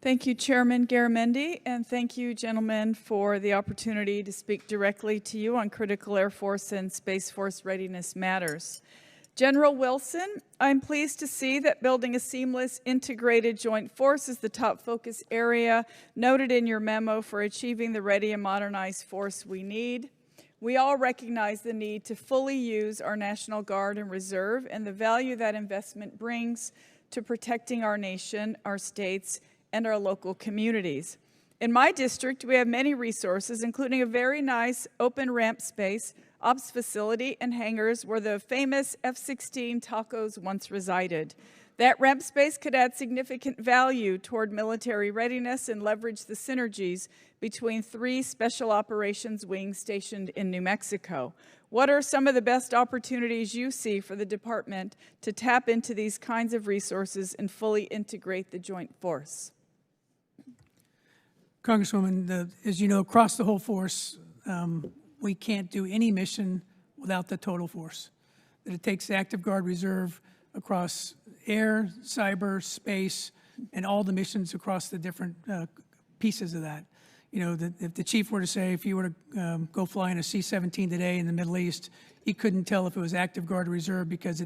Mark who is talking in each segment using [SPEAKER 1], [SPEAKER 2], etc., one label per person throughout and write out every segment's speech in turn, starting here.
[SPEAKER 1] Thank you, Chairman Garamendi, and thank you, gentlemen, for the opportunity to speak directly to you on critical Air Force and Space Force readiness matters. General Wilson, I'm pleased to see that building a seamless, integrated joint force is the top focus area noted in your memo for achieving the ready and modernized force we need. We all recognize the need to fully use our National Guard and Reserve and the value that investment brings to protecting our nation, our states, and our local communities. In my district, we have many resources, including a very nice open ramp space, ops facility, and hangars where the famous F-16 tacos once resided. That ramp space could add significant value toward military readiness and leverage the synergies between 3 special operations wings stationed in New Mexico. What are some of the best opportunities you see for the department to tap into these kinds of resources and fully integrate the joint force?
[SPEAKER 2] Congresswoman, as you know, across the whole force, we can't do any mission without the total force. That it takes the Active Guard Reserve across air, cyber, space, and all the missions across the different pieces of that. You know, if the chief were to say, if you were to go fly in a C-17 today in the Middle East, he couldn't tell if it was Active Guard or Reserve because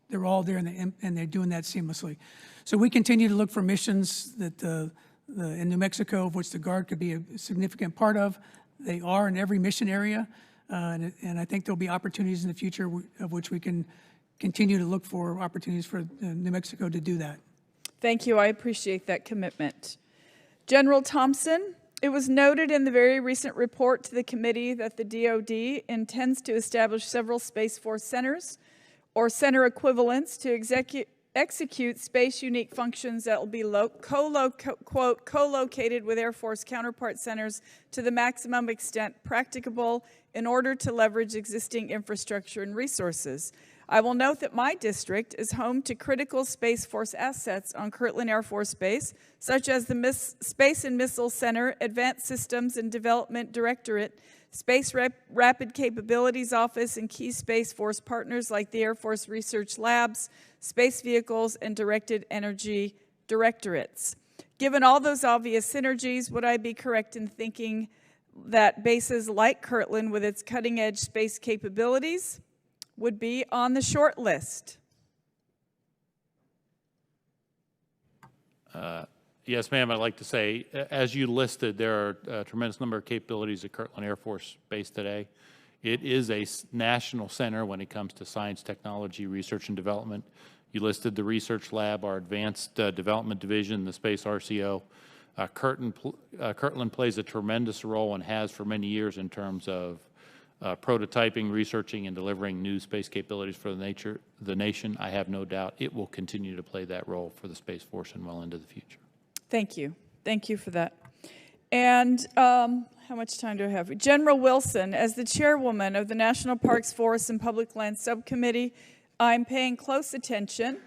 [SPEAKER 2] they're all there and they're doing that seamlessly. So we continue to look for missions that in New Mexico, of which the Guard could be a significant part of. They are in every mission area, and I think there'll be opportunities in the future of which we can continue to look for opportunities for New Mexico to do that.
[SPEAKER 1] Thank you. I appreciate that commitment. General Thompson, it was noted in the very recent report to the committee that the DoD intends to establish several Space Force centers or center equivalents to execute space-unique functions that will be co-located with Air Force counterpart centers to the maximum extent practicable in order to leverage existing infrastructure and resources. I will note that my district is home to critical Space Force assets on Kirtland Air Force Base, such as the Space and Missile Center, Advanced Systems and Development Directorate, Space Rapid Capabilities Office, and key Space Force partners like the Air Force Research Labs, Space Vehicles, and Directed Energy Directorates. Given all those obvious synergies, would I be correct in thinking that bases like Kirtland, with its cutting-edge space capabilities, would be on the short list?
[SPEAKER 3] Yes, ma'am. I'd like to say, as you listed, there are a tremendous number of capabilities at Kirtland Air Force Base today. It is a national center when it comes to science, technology, research, and development. You listed the research lab, our advanced development division, the Space RCO. Kirtland plays a tremendous role and has for many years in terms of prototyping, researching, and delivering new space capabilities for the nation. I have no doubt it will continue to play that role for the Space Force and well into the future.
[SPEAKER 1] Thank you. Thank you for that. And how much time do I have? General Wilson, as the chairwoman of the National Parks, Forests, and Public Lands Subcommittee, I'm paying close attention.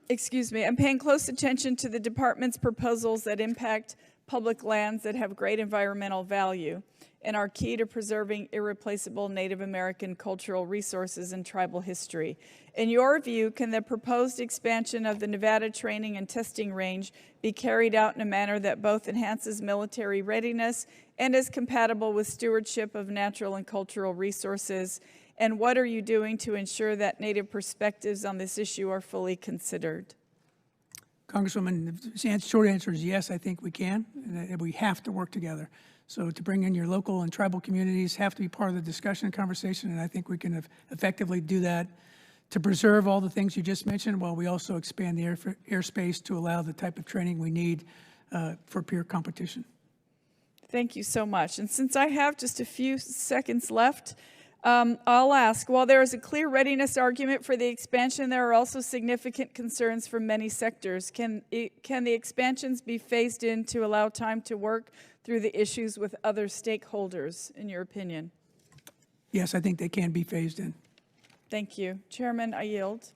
[SPEAKER 1] Excuse me. I'm paying close attention to the department's proposals that impact public lands that have great environmental value and are key to preserving irreplaceable Native American cultural resources and tribal history. In your view, can the proposed expansion of the Nevada Training and Testing Range be carried out in a manner that both enhances military readiness and is compatible with stewardship of natural and cultural resources? And what are you doing to ensure that Native perspectives on this issue are fully considered?
[SPEAKER 2] Congresswoman, the short answer is yes, I think we can, and we have to work together. So to bring in your local and tribal communities have to be part of the discussion and conversation, and I think we can effectively do that to preserve all the things you just mentioned while we also expand the airspace to allow the type of training we need for peer competition.
[SPEAKER 1] Thank you so much. And since I have just a few seconds left, I'll ask, while there is a clear readiness argument for the expansion, there are also significant concerns from many sectors. Can the expansions be phased in to allow time to work through the issues with other stakeholders, in your opinion?
[SPEAKER 2] Yes, I think they can be phased in.
[SPEAKER 1] Thank you. Chairman, I yield.